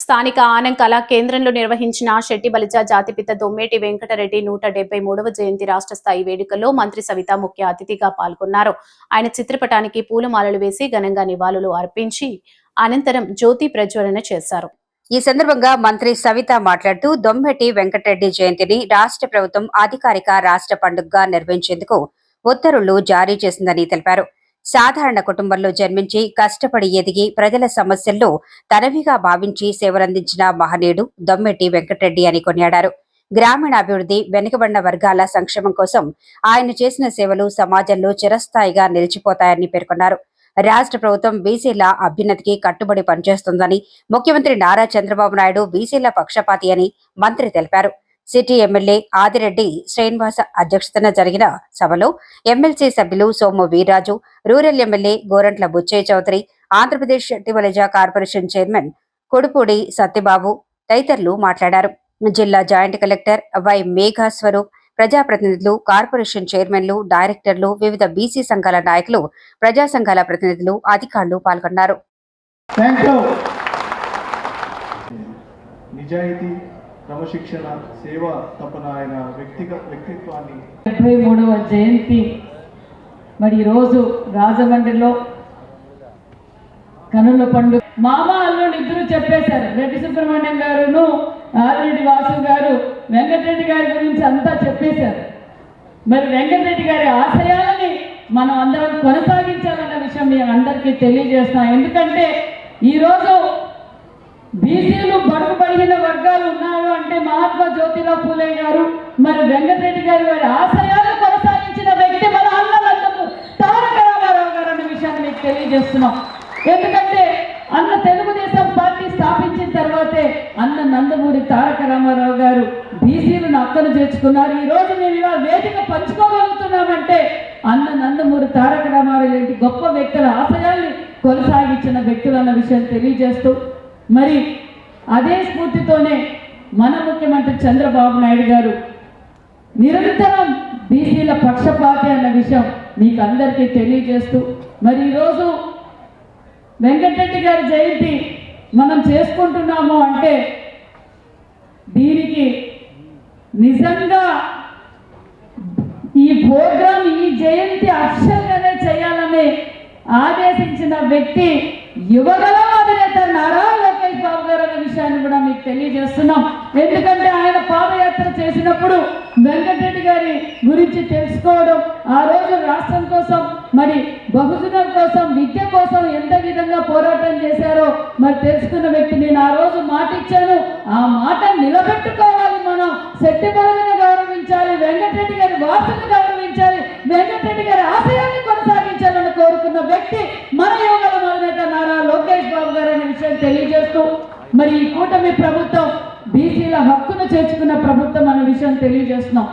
స్థానిక ఆనం కళా కేంద్రంలో నిర్వహించిన శెట్టి బలిజ జాతిపిత దొమ్మేటి వెంకటరెడ్డి 173వ జయంతి రాష్ట్ర స్థాయి వేడుకల్లో మంత్రి సవిత ముఖ్య అతిథిగా పాల్గొన్నారు. ఆయన చిత్రపటానికి పూలమాలలు వేసి ఘనంగా నివాళులు అర్పించి అనంతరం జ్యోతి ప్రజ్వలన చేశారు. ఈ సందర్భంగా మంత్రి సవిత మాట్లాడుతూ దొమ్మేటి వెంకటరెడ్డి జయంతిని రాష్ట్ర ప్రభుత్వం అధికారిక రాష్ట్ర పండుగగా నిర్వహించేందుకు ఉత్తర్వులు జారీ చేసిందని తెలిపారు. సాధారణ కుటుంబంలో జన్మించి కష్టపడి ఎదిగి ప్రజల సమస్యల్లో తనవిగా భావించి సేవలందించిన మహనీయుడు దొమ్మేటి వెంకటరెడ్డి అని కొనియాడారు. గ్రామీణాభివృద్ధి, వెనుకబడిన వర్గాల సంక్షేమం కోసం ఆయన చేసిన సేవలు సమాజంలో చిరస్థాయిగా నిలిచిపోతాయని పేర్కొన్నారు. రాష్ట్ర ప్రభుత్వం బీసీల అభ్యున్నతికి కట్టుబడి పనిచేస్తుందని, ముఖ్యమంత్రి నారా చంద్రబాబు నాయుడు బీసీల పక్షపాతి అని మంత్రి తెలిపారు. సిటీ ఎమ్మెల్యే ఆదిరెడ్డి శ్రీనివాస అధ్యక్షతన జరిగిన సభలో ఎమ్మెల్సీ సభ్యులు Somu Veerraju, rural MLA Gorantla Butchaiah Chowdary, Andhra Pradesh Shetty Balija corporation chairman Kodupudi Satyababu తదితరులు మాట్లాడారు. జిల్లా జాయింట్ కలెక్టర్ వై మేఘాస్వరూప్, ప్రజాప్రతినిధులు, కార్పొరేషన్ చైర్మన్లు, డైరెక్టర్లు, వివిధ బీసీ సంఘాల నాయకులు, ప్రజా సంఘాల ప్రతినిధులు, అధికారులు పాల్గొన్నారు. క్రమశిక్షణ, సేవ తపన ఆయన వ్యక్తిత్వాన్ని 73వ జయంతి మరి ఈరోజు రాజమండ్రిలో కనుల పండుగ. మామ అల్లుడు ఇద్దరు చెప్పేశారు. రెడ్డి సుబ్రహ్మణ్యం గారును ఆదిరెడ్డి వాసు గారు వెంకటరెడ్డి గారి గురించి అంతా చెప్పేశారు. మరి వెంకటరెడ్డి గారి ఆశయాలని మనం అందరం కొనసాగించాలన్న విషయం మీ అందరికీ తెలియజేస్తాం. ఎందుకంటే ఈరోజు బీసీలు బడుగు బడిగిన వర్గాలు ఉన్నారు అంటే మహాత్మా జ్యోతిరావు పూలే గారు, మరి వెంకటరెడ్డి గారి వారి ఆశయాలు కొనసాగించిన వ్యక్తి మన అన్నలందరూ తారక రామారావు గారు అన్న విషయాన్ని మీకు తెలియజేస్తున్నాం. ఎందుకంటే అన్న తెలుగుదేశం పార్టీ స్థాపించిన తర్వాతే అన్న నందమూరి తారక రామారావు గారు బీసీలను అక్కను చేర్చుకున్నారు. ఈ రోజు మేము ఇలా వేదిక పంచుకోగలుగుతున్నామంటే అన్న నందమూరి తారక రామారావు లాంటి గొప్ప వ్యక్తుల ఆశయాల్ని కొనసాగించిన వ్యక్తులు అన్న విషయం తెలియజేస్తూ, మరి అదే స్ఫూర్తితోనే మన ముఖ్యమంత్రి చంద్రబాబు నాయుడు గారు నిరంతరం బీసీల పక్షపాతి అన్న విషయం మీకు అందరికీ తెలియజేస్తూ, మరి ఈరోజు వెంకటరెడ్డి గారి జయంతి మనం చేసుకుంటున్నాము అంటే దీనికి నిజంగా ఈ ప్రోగ్రాం, ఈ జయంతి అక్షరంగానే చేయాలని ఆదేశించిన వ్యక్తి యువగలం అధినేత నారా లోకేష్ బాబు గారు అనే విషయాన్ని కూడా మీకు తెలియజేస్తున్నాం. ఎందుకంటే ఆయన పాదయాత్ర చేసినప్పుడు వెంకటరెడ్డి గారి గురించి తెలుసుకోవడం, ఆ రోజు రాష్ట్రం కోసం, మరి బహుజనుల కోసం, విద్య కోసం ఎంత విధంగా పోరాటం చేశారో మరి తెలుసుకున్న వ్యక్తి. నేను ఆ రోజు మాట ఇచ్చాను, ఆ మాట నిలబెట్టుకోవాలి. మనం శెట్టి బలిజను గౌరవించాలి, వెంకటరెడ్డి గారి వారసుని గౌరవించాలి, వెంకటరెడ్డి గారి ఆశయాన్ని కొనసాగించాలని కోరుకున్న వ్యక్తి మన యువగలం అధినేత నారా లోకేష్ బాబు గారు అనే విషయం తెలియజేస్తూ, మరి ఈ కూటమి ప్రభుత్వం బీసీల హక్కును చేర్చుకున్న ప్రభుత్వం అనే విషయం తెలియజేస్తున్నాం.